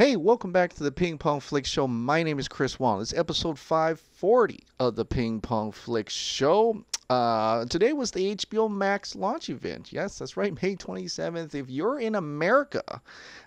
Hey, welcome back to the Ping Pong Flix Show. My name is Chris Wong. This is episode 540 of the Ping Pong Flix Show. Today was the HBOMAX launch event. Yes, that's right, May 27th. If you're in America,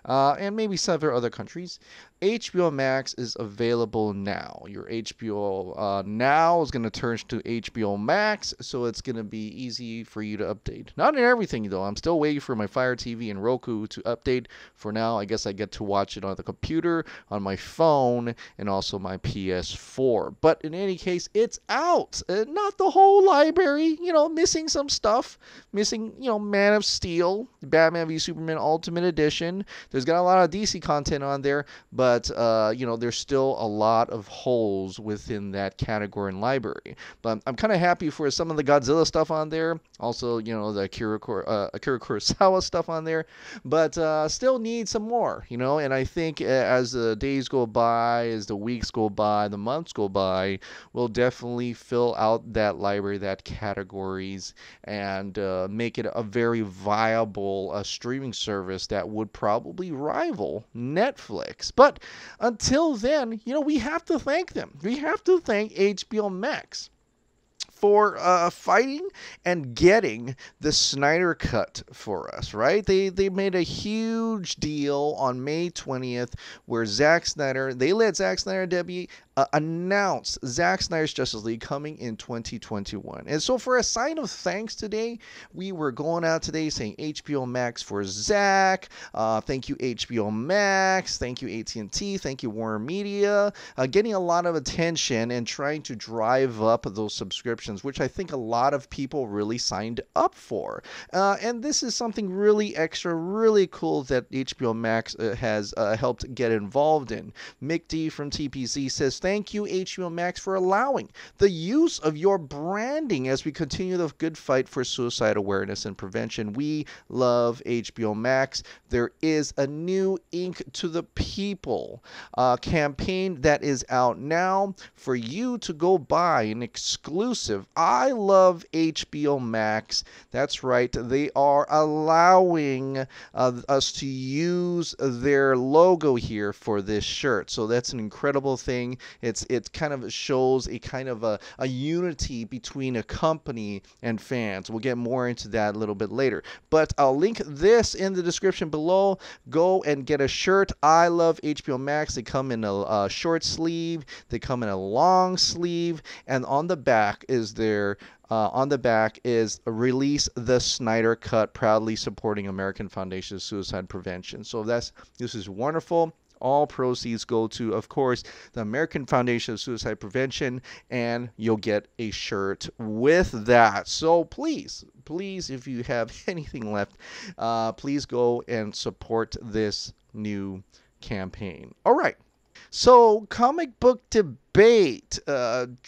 and maybe several other countries, HBO Max is available now. Your HBO Now is going to turn to HBO Max, so it's going to be easy for you to update. Not in everything, though. I'm still waiting for my Fire TV and Roku to update. For now, I guess I get to watch it on the computer, on my phone, and also my PS4. But in any case, it's out. Not the whole library, missing some stuff. Missing, Man of Steel, Batman v Superman Ultimate Edition. There's got a lot of DC content on there, but there's still a lot of holes within that category and library. But I'm kind of happy for some of the Godzilla stuff on there. Also, the Akira Kurosawa stuff on there. But still need some more, And I think as the days go by, as the weeks go by, the months go by, we'll definitely fill out that library, that categories, and make it a very viable streaming service that would probably rival Netflix. But until then, we have to thank them. We have to thank HBO Max for fighting and getting the Snyder Cut for us, right? They made a huge deal on May 20th where they let Zack Snyder debut announced Zack Snyder's Justice League coming in 2021. And so for a sign of thanks today, we were going out today saying HBO Max for Zack. Thank you HBO Max. Thank you AT&T. Thank you Warner Media. Getting a lot of attention and trying to drive up those subscriptions, which I think a lot of people really signed up for. And this is something really extra, really cool that HBO Max has helped get involved in. Mick D from TPC says, thank you, HBO Max, for allowing the use of your branding as we continue the good fight for suicide awareness and prevention. We love HBO Max. There is a new Ink to the People campaign that is out now for you to go buy an exclusive I Love HBO Max. That's right. They are allowing us to use their logo here for this shirt. So that's an incredible thing. It kind of shows a kind of a unity between a company and fans. We'll get more into that a little bit later. But I'll link this in the description below. Go and get a shirt. I Love HBO Max. They come in a short sleeve. They come in a long sleeve. And on the back is Release the Snyder Cut, proudly supporting American Foundation of Suicide Prevention. So this is wonderful. All proceeds go to, of course, the American Foundation of Suicide Prevention, and you'll get a shirt with that. So please, if you have anything left, please go and support this new campaign. All right. So Comicbook Debate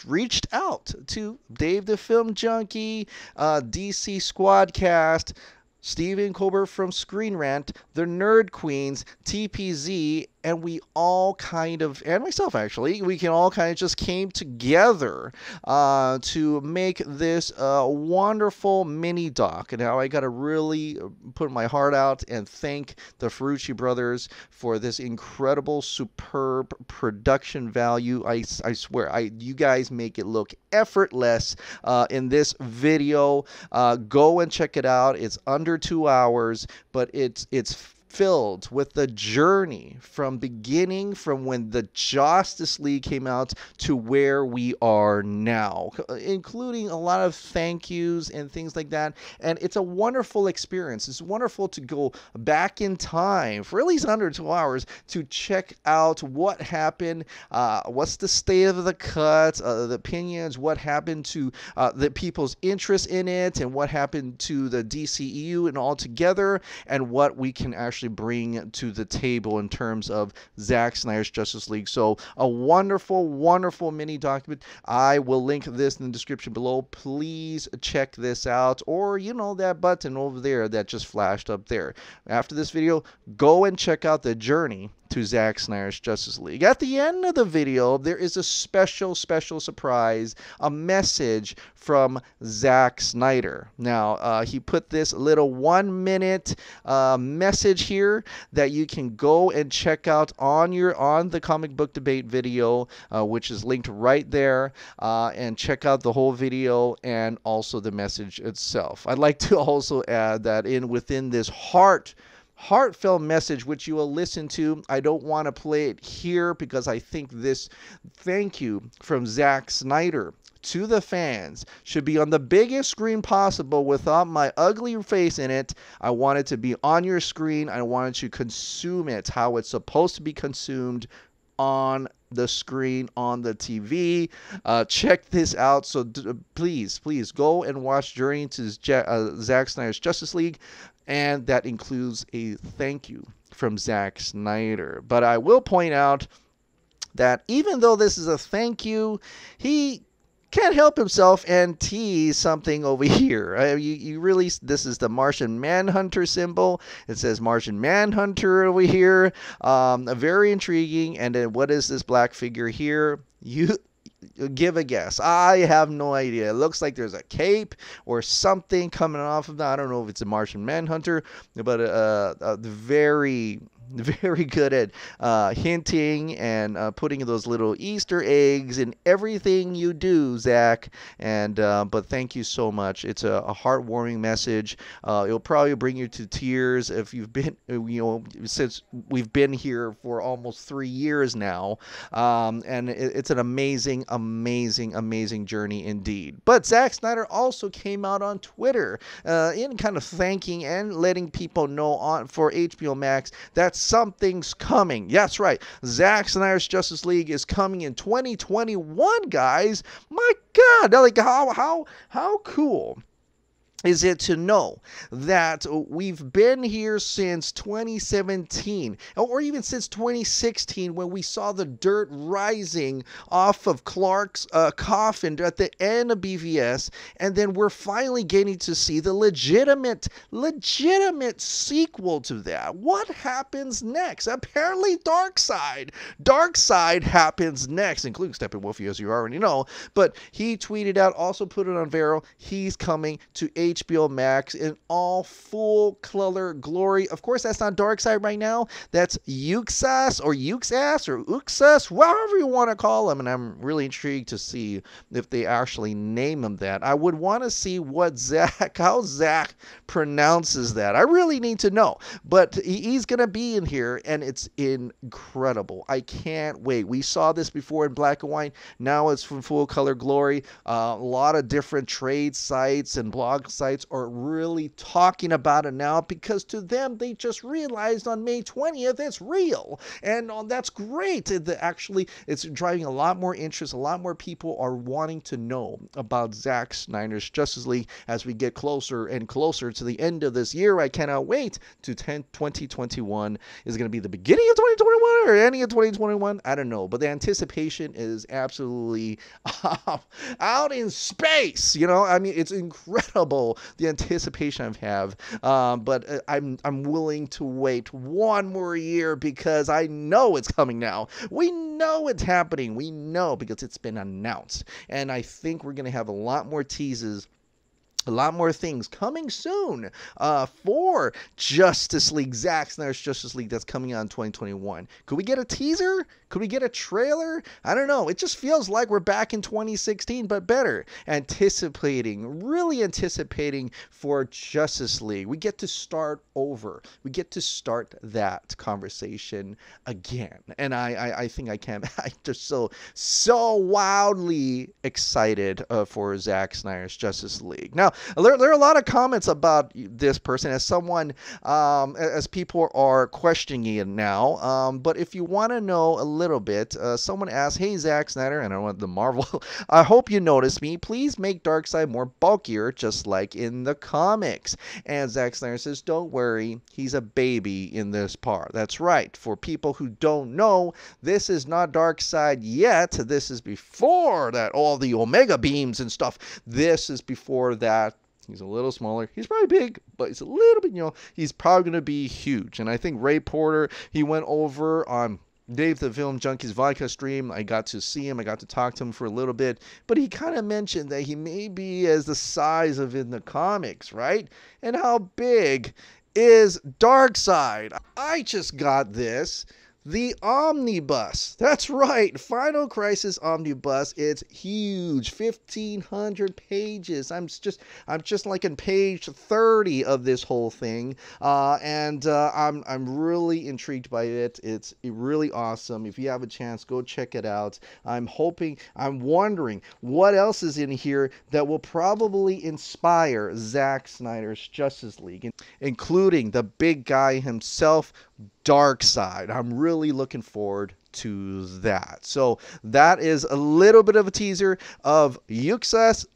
reached out to Dave the Film Junkie, DC Squadcast, Stephen Colbert from Screen Rant, the Nerd Queens, TPZ, and we all and myself actually, we can all just came together to make this wonderful mini doc. And now I got to really put my heart out and thank the Ferrucci brothers for this incredible, superb production value. I swear, you guys make it look effortless in this video. Go and check it out. It's under 2 hours, but it's filled with the journey from when the Justice League came out to where we are now, including a lot of thank yous and things like that. And it's a wonderful experience. It's wonderful to go back in time for at least under 2 hours to check out what happened, what's the state of the cut, the opinions, what happened to the people's interest in it, and what happened to the DCEU and all together, and what we can actually bring to the table in terms of Zack Snyder's Justice League. So a wonderful, wonderful mini document. I will link this in the description below. Please check this out, or that button over there that just flashed up there. After this video, go and check out the journey to Zack Snyder's Justice League. At the end of the video, there is a special surprise, a message from Zack Snyder. Now, he put this little 1-minute message here that you can go and check out on the Comic Book Debate video, which is linked right there, and check out the whole video and also the message itself. I'd like to also add that within this heartfelt message, which you will listen to, I don't want to play it here because I think this thank you from Zack Snyder to the fans should be on the biggest screen possible without my ugly face in it. I want it to be on your screen. I wanted to consume it how it's supposed to be consumed, on the screen, on the TV. Check this out. So please go and watch Journey to Zack Snyder's Justice League, and that includes a thank you from Zack Snyder. But I will point out that even though this is a thank you, he can't help himself and tease something over here. This is the Martian Manhunter symbol. It says Martian Manhunter over here. Very intriguing. And then what is this black figure here? You give a guess. I have no idea. It looks like there's a cape or something coming off of that. I don't know if it's a Martian Manhunter, but very good at hinting and putting those little Easter eggs in everything you do, Zach. And but thank you so much. It's a heartwarming message. It'll probably bring you to tears if you've been, since we've been here for almost 3 years now. And it's an amazing journey indeed. But Zack Snyder also came out on Twitter in kind of thanking and letting people know for HBOMAX that something's coming. That's right. Zack Snyder's Justice League is coming in 2021, guys. My God, like how cool is it to know that we've been here since 2017, or even since 2016, when we saw the dirt rising off of Clark's coffin at the end of BVS, and then we're finally getting to see the legitimate sequel to that. What happens next? Apparently Darkseid happens next, including Steppenwolf, as you already know. But he tweeted out, also put it on Vero, he's coming to HBO Max in all full color glory. Of course, that's not Darkseid right now. That's Uxas or Uxas, whatever you want to call him. And I'm really intrigued to see if they actually name him that. I would want to see how Zach pronounces that. I really need to know. But he's going to be in here, and it's incredible. I can't wait. We saw this before in black and white. Now it's from full color glory. A lot of different trade sites and blog sites are really talking about it now, because to them, they just realized on May 20th it's real. And that's great. It's driving a lot more interest. A lot more people are wanting to know about Zack Snyder's Justice League as we get closer and closer to the end of this year. I cannot wait to 2021. Is it going to be the beginning of 2021 or ending of 2021? I don't know. But the anticipation is absolutely out in space. I mean, it's incredible, the anticipation I have. But I'm willing to wait one more year, because I know it's coming now. We know it's happening. We know because it's been announced. And I think we're going to have a lot more teases, a lot more things coming soon for Justice League, Zack Snyder's Justice League, that's coming out in 2021. Could we get a teaser? Could we get a trailer? I don't know. It just feels like we're back in 2016, but better. Really anticipating for Justice League. We get to start over. We get to start that conversation again. And I think I'm just so wildly excited for Zack Snyder's Justice League. Now, there are a lot of comments about this person as people are questioning it now. But if you want to know a little bit, someone asked, "Hey, Zack Snyder," and I want the Marvel, "I hope you noticed me. Please make Darkseid more bulkier, just like in the comics." And Zack Snyder says, "Don't worry, he's a baby in this part." That's right. For people who don't know, this is not Darkseid yet. This is before that, all the Omega beams and stuff. This is before that. He's a little smaller. He's probably big, but he's a little bit, he's probably going to be huge. And I think Ray Porter, he went over on Dave the Film Junkies vodka stream. I got to see him. I got to talk to him for a little bit. But he kind of mentioned that he may be as the size of in the comics, right? And how big is Darkseid? I just got this. The Omnibus. That's right. Final Crisis Omnibus. It's huge. 1,500 pages. I'm just like in page 30 of this whole thing. I'm really intrigued by it. It's really awesome. If you have a chance, go check it out. I'm wondering what else is in here that will probably inspire Zack Snyder's Justice League, including the big guy himself, Darkseid. I'm really looking forward to that. So that is a little bit of a teaser of Uxas,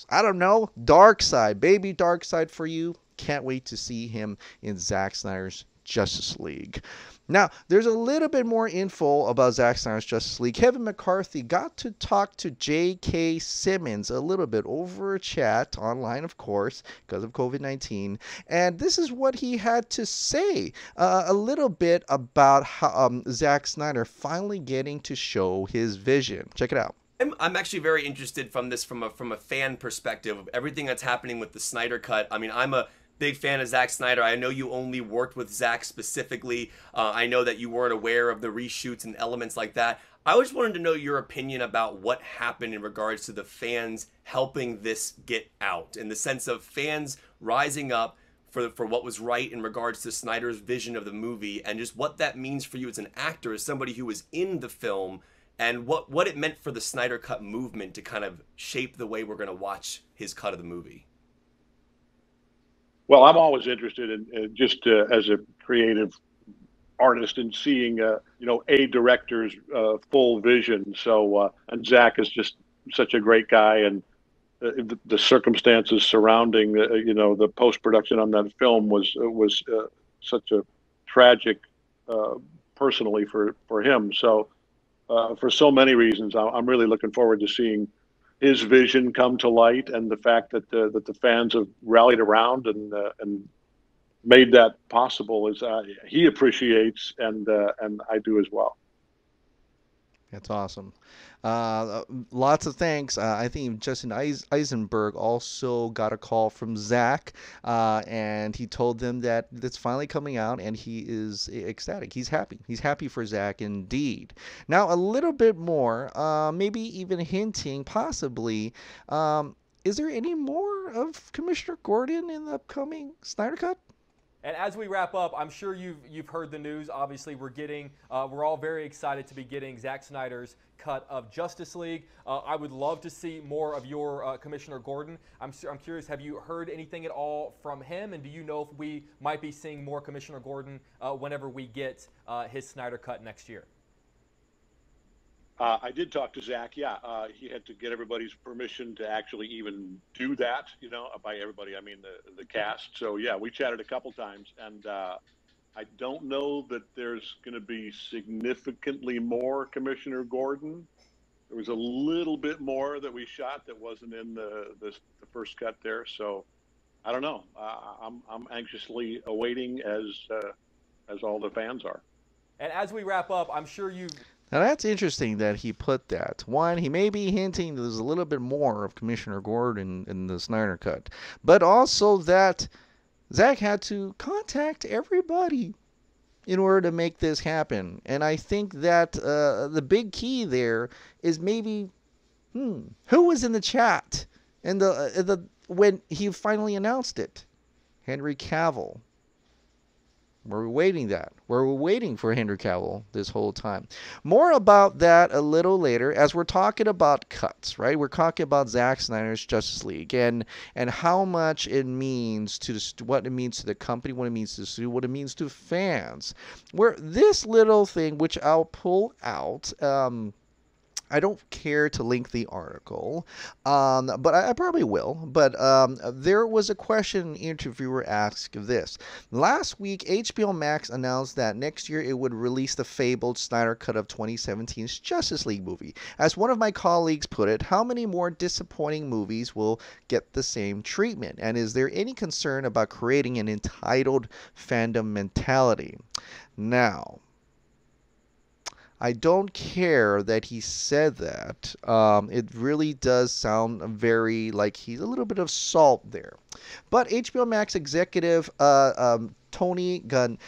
I don't know, Darkseid, baby Darkseid for you. Can't wait to see him in Zack Snyder's Justice League. Now, there's a little bit more info about Zack Snyder's Justice League. Kevin McCarthy got to talk to J.K. Simmons a little bit over a chat online, of course, because of COVID-19. And this is what he had to say a little bit about how Zack Snyder finally getting to show his vision. Check it out. I'm actually very interested from a fan perspective of everything that's happening with the Snyder Cut. I mean, I'm a big fan of Zack Snyder. I know you only worked with Zack specifically. I know that you weren't aware of the reshoots and elements like that. I just wanted to know your opinion about what happened in regards to the fans helping this get out, in the sense of fans rising up for what was right in regards to Snyder's vision of the movie, and just what that means for you as an actor, as somebody who was in the film, and what it meant for the Snyder Cut movement to kind of shape the way we're going to watch his cut of the movie. Well, I'm always interested in just as a creative artist in seeing, a director's full vision. So, and Zack is just such a great guy, and the circumstances surrounding, the post-production on that film was such a tragic, personally for him. So, for so many reasons, I'm really looking forward to seeing his vision come to light, and the fact that the fans have rallied around and made that possible is he appreciates, and I do as well. That's awesome. Lots of thanks. I think Justin Eisenberg also got a call from Zack, and he told them that it's finally coming out, and he is ecstatic. He's happy. He's happy for Zack indeed. Now, a little bit more, maybe even hinting, possibly, is there any more of Commissioner Gordon in the upcoming Snyder Cut? And as we wrap up, I'm sure you've heard the news. Obviously, we're all very excited to be getting Zack Snyder's cut of Justice League. I would love to see more of your Commissioner Gordon. I'm curious, have you heard anything at all from him? And do you know if we might be seeing more Commissioner Gordon whenever we get his Snyder cut next year? I did talk to Zack. Yeah, he had to get everybody's permission to actually even do that. By everybody, I mean the cast. So yeah, we chatted a couple times, and I don't know that there's going to be significantly more Commissioner Gordon. There was a little bit more that we shot that wasn't in the first cut there. So I don't know. I'm anxiously awaiting, as all the fans are. And as we wrap up, I'm sure you've. Now that's interesting that he put that. One, he may be hinting that there's a little bit more of Commissioner Gordon in the Snyder Cut, but also that Zack had to contact everybody in order to make this happen. And I think that the big key there is maybe who was in the chat and when he finally announced it. Henry Cavill. We're waiting for Henry Cavill this whole time. More about that a little later, as we're talking about cuts, right? We're talking about Zack Snyder's Justice League and how much it means to what it means to the company, what it means to the studio, what it means to fans. Where this little thing, which I'll pull out, I don't care to link the article, but I probably will. But there was a question interviewer asked this. Last week, HBO Max announced that next year it would release the fabled Snyder Cut of 2017's Justice League movie. As one of my colleagues put it, how many more disappointing movies will get the same treatment? And is there any concern about creating an entitled fandom mentality? Now, I don't care that he said that. It really does sound very like he's a little bit of salt there. But HBO Max executive Tony Goncalves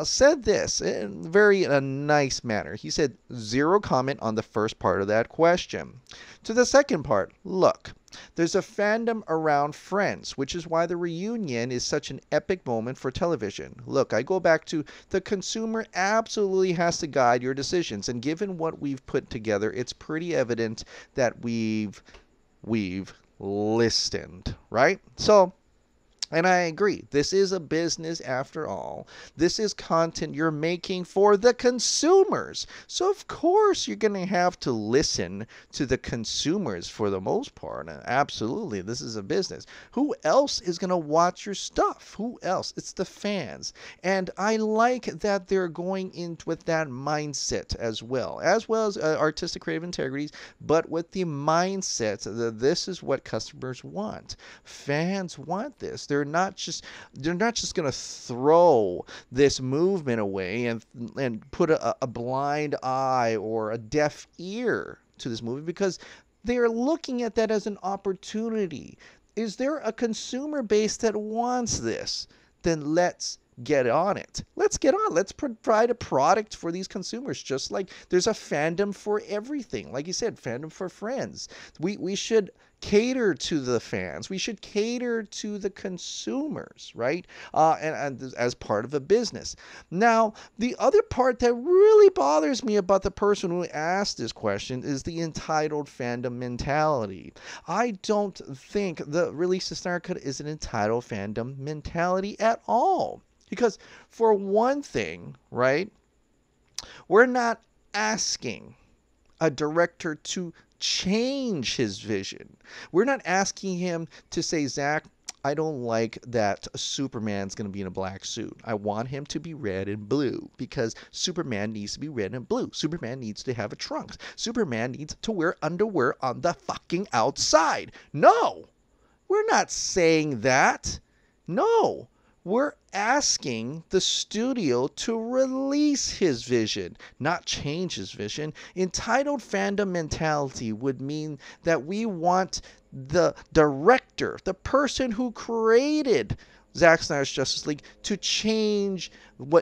said this in very a nice manner. He said, zero comment on the first part of that question. To the second part, look, there's a fandom around Friends, which is why the reunion is such an epic moment for television. Look, I go back to the consumer absolutely has to guide your decisions, and given what we've put together, it's pretty evident that we've listened, right? So, and I agree. This is a business after all. This is content you're making for the consumers. So, of course, you're going to have to listen to the consumers for the most part. Absolutely. This is a business. Who else is going to watch your stuff? Who else? It's the fans. And I like that they're going in with that mindset as well as artistic creative integrities, but with the mindset that this is what customers want. Fans want this. They're not just going to throw this movement away and put a blind eye or a deaf ear to this movie, because they're looking at that as an opportunity. Is there a consumer base that wants this? Then let's get on it. Let's get on. Let's provide a product for these consumers, just like there's a fandom for everything. Like you said, fandom for Friends. We should cater to the fans. We should cater to the consumers, right? And as part of a business. Now, the other part that really bothers me about the person who asked this question is the entitled fandom mentality. I don't think the release of Snyder Cut is an entitled fandom mentality at all. Because for one thing, right, we're not asking a director to change his vision. We're not asking him to say, Zach, I don't like that Superman's going to be in a black suit. I want him to be red and blue because Superman needs to be red and blue. Superman needs to have a trunk. Superman needs to wear underwear on the fucking outside. No, we're not saying that. No. We're asking the studio to release his vision, not change his vision. Entitled fandom mentality would mean that we want the director, the person who created Zack Snyder's Justice League, to change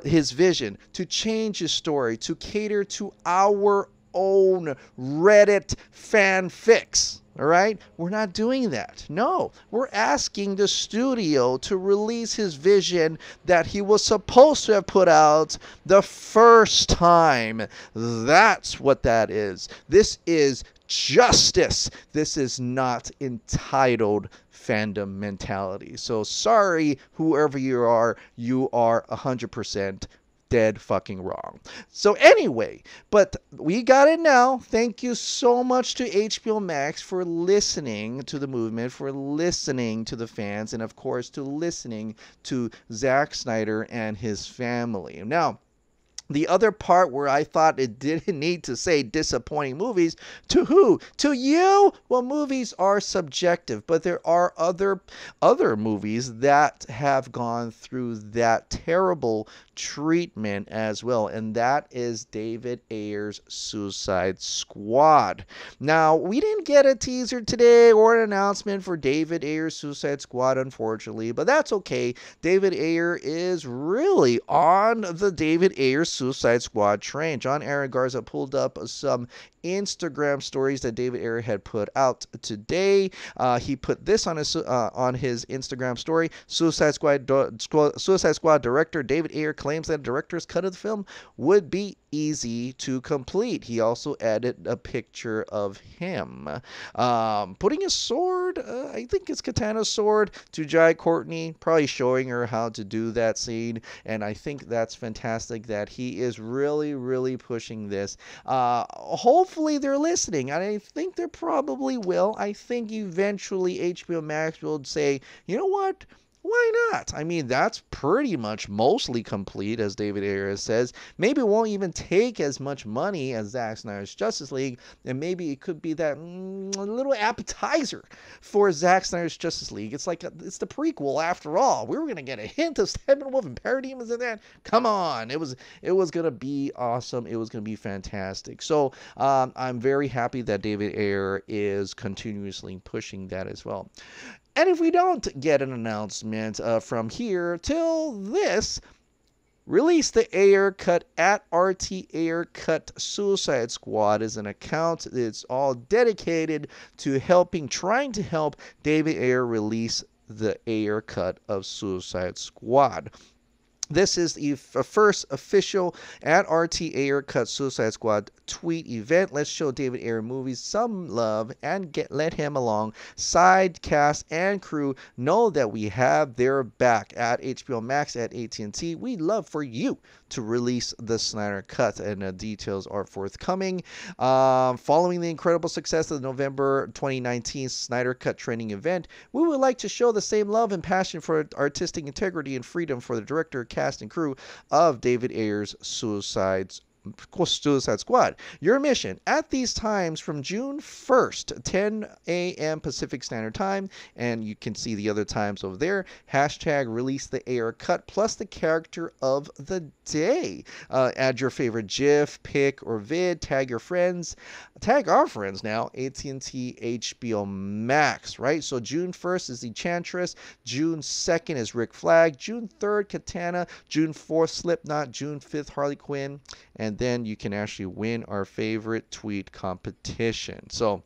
his vision, to change his story, to cater to our own Reddit fanfics. All right? We're not doing that. No. We're asking the studio to release his vision that he was supposed to have put out the first time. That's what that is. This is justice. This is not entitled fandom mentality. So sorry, whoever you are 100% dead fucking wrong. So anyway, but we got it now. Thank you so much to HBO Max for listening to the movement, for listening to the fans, and of course to listening to Zack Snyder and his family. Now, the other part where I thought it didn't need to say disappointing movies, to who? To you? Well, movies are subjective, but there are other movies that have gone through that terrible treatment as well, and that is David Ayer's Suicide Squad. Now, we didn't get a teaser today or an announcement for David Ayer's Suicide Squad, unfortunately, but that's okay. David Ayer is really on the David Ayer Suicide Squad train. John Aaron Garza pulled up some Instagram stories that David Ayer had put out today. He put this on his Instagram story. Suicide Squad director David Ayer claims that a director's cut of the film would be easy to complete. He also added a picture of him putting his sword, I think it's Katana's sword, to Jai Courtney, probably showing her how to do that scene. And I think that's fantastic that he is really, really pushing this. Hopefully they're listening, and I think they probably will. I think eventually HBO Max will say, you know what? Why not? I mean, that's pretty much mostly complete, as David Ayers says. Maybe it won't even take as much money as Zack Snyder's Justice League, and maybe it could be that little appetizer for Zack Snyder's Justice League. It's like it's the prequel after all. We were gonna get a hint of Steppenwolf and Parademons in that. Come on, it was gonna be awesome. It was gonna be fantastic. So I'm very happy that David Ayer is continuously pushing that as well. And if we don't get an announcement from here till this, release the Ayer Cut at RT Ayer Cut Suicide Squad is an account. It's all dedicated to trying to help David Ayer release the Ayer Cut of Suicide Squad. This is the first official at RT Ayer Cut Suicide Squad tweet event. Let's show David Ayer movies some love and let him along. Side cast and crew know that we have their back at HBO Max, at AT&T. We'd love for you to release the Snyder Cut, and details are forthcoming. Following the incredible success of the November 2019 Snyder Cut training event, we would like to show the same love and passion for artistic integrity and freedom for the director, cast, and crew of David Ayer's Suicide Squad. Your mission at these times from June 1st, 10 a.m. Pacific Standard Time, and you can see the other times over there. Hashtag release the Ayer Cut plus the character of the day. Add your favorite GIF, pic, or vid. Tag your friends. Tag our friends now. AT&T HBO Max, right? So June 1st is Enchantress. June 2nd is Rick Flag. June 3rd, Katana. June 4th, Slipknot. June 5th, Harley Quinn. And then you can actually win our favorite tweet competition. So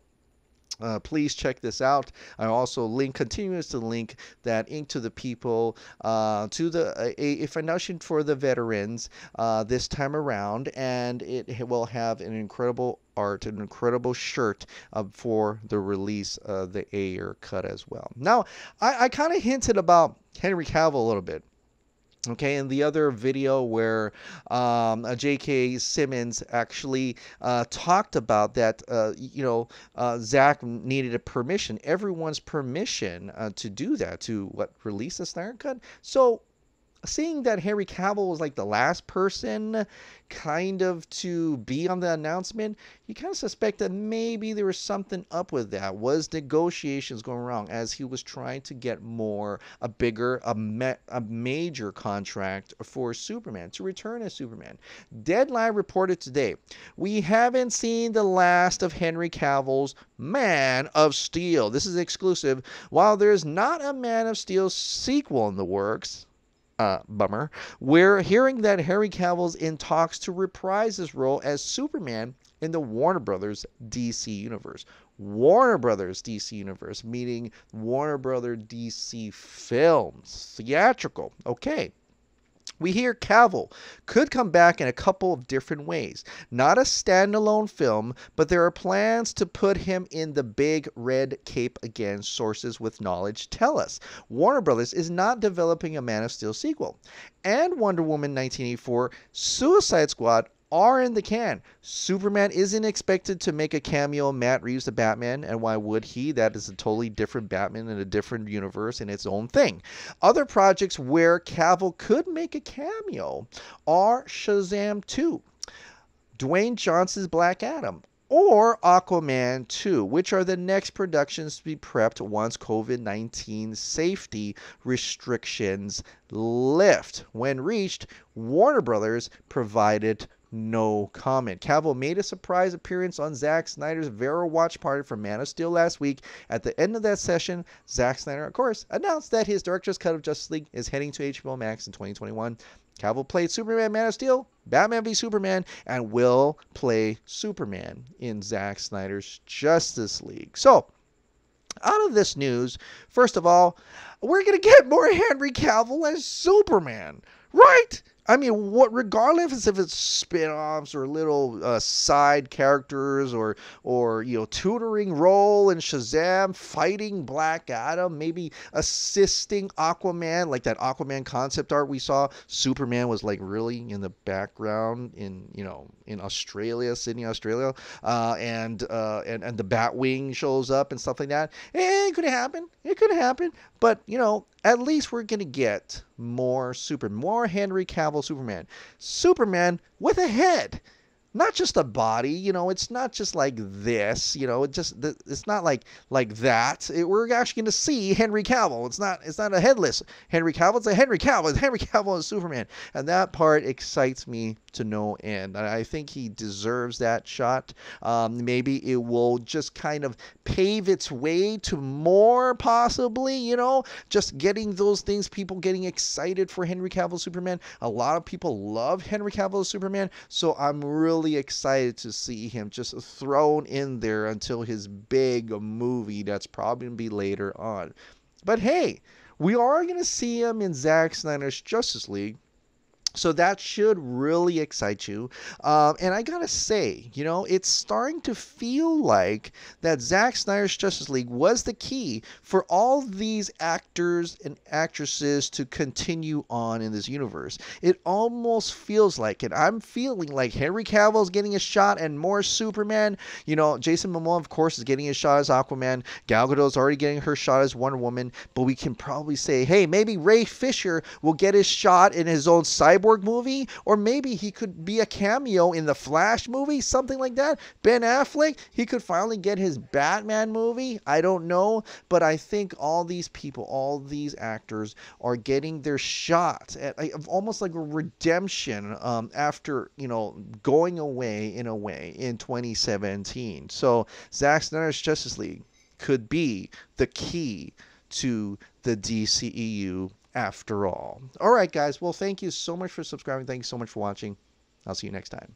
please check this out. I also continues to link that into the people to a foundation for the veterans this time around, and it will have an incredible art, an incredible shirt for the release of the Ayer Cut as well. Now, I kind of hinted about Henry Cavill a little bit. Okay, in the other video where J.K. Simmons actually talked about that, Zack needed everyone's permission to do that, to release the Snyder Cut. So seeing that Henry Cavill was like the last person kind of to be on the announcement, you kind of suspect that maybe there was something up with that. Was negotiations going wrong as he was trying to get a major contract for Superman, to return as Superman. Deadline reported today, we haven't seen the last of Henry Cavill's Man of Steel. This is exclusive. While there's not a Man of Steel sequel in the works, bummer. We're hearing that Henry Cavill's in talks to reprise his role as Superman in the Warner Brothers DC Universe. Warner Brothers DC Universe, meaning Warner Brothers DC Films. Theatrical. Okay. We hear Cavill could come back in a couple of different ways. Not a standalone film, but there are plans to put him in the big red cape again, sources with knowledge tell us. Warner Brothers is not developing a Man of Steel sequel. And Wonder Woman 1984, Suicide Squad are in the can. Superman isn't expected to make a cameo in Matt Reeves' The Batman, and why would he? That is a totally different Batman in a different universe in its own thing. Other projects where Cavill could make a cameo are Shazam 2, Dwayne Johnson's Black Adam, or Aquaman 2, which are the next productions to be prepped once COVID-19 safety restrictions lift. When reached, Warner Brothers provided no comment. Cavill made a surprise appearance on Zack Snyder's Vero Watch Party for Man of Steel last week. At the end of that session, Zack Snyder, of course, announced that his director's cut of Justice League is heading to HBO Max in 2021. Cavill played Superman, Man of Steel, Batman v Superman, and will play Superman in Zack Snyder's Justice League. So, out of this news, first of all, we're going to get more Henry Cavill as Superman. Right? I mean, what? Regardless if it's spin-offs or little side characters or tutoring role in Shazam, fighting Black Adam, maybe assisting Aquaman, like that Aquaman concept art we saw. Superman was like really in the background in Australia, Sydney, Australia, and the Batwing shows up and stuff like that. It could happen. It could happen. But at least we're gonna get more Henry Cavill Superman with a head, not just a body. It's not just like this. It's not like that. We're actually going to see Henry Cavill. It's not a headless Henry Cavill. It's a Henry Cavill. It's Henry Cavill as Superman, and that part excites me to no end. I think he deserves that shot. Maybe it will just kind of pave its way to more, possibly, just getting those things, people getting excited for Henry Cavill Superman. A lot of people love Henry Cavill Superman, so I'm really excited to see him just thrown in there until his big movie that's probably going to be later on. But hey, we are going to see him in Zack Snyder's Justice League. So that should really excite you. And I gotta say, it's starting to feel like that Zack Snyder's Justice League was the key for all these actors and actresses to continue on in this universe. It almost feels like it. I'm feeling like Henry Cavill's getting a shot and more Superman. Jason Momoa, of course, is getting a shot as Aquaman. Gal Gadot's already getting her shot as Wonder Woman. But we can probably say, hey, maybe Ray Fisher will get his shot in his own Cyborg movie, or maybe he could be a cameo in the Flash movie, something like that. Ben Affleck, he could finally get his Batman movie. I don't know, but I think all these people, all these actors are getting their shot at almost like a redemption after going away in a way in 2017. So Zack Snyder's Justice League could be the key to the DCEU after all. All right, guys. Well, thank you so much for subscribing. Thank you so much for watching. I'll see you next time.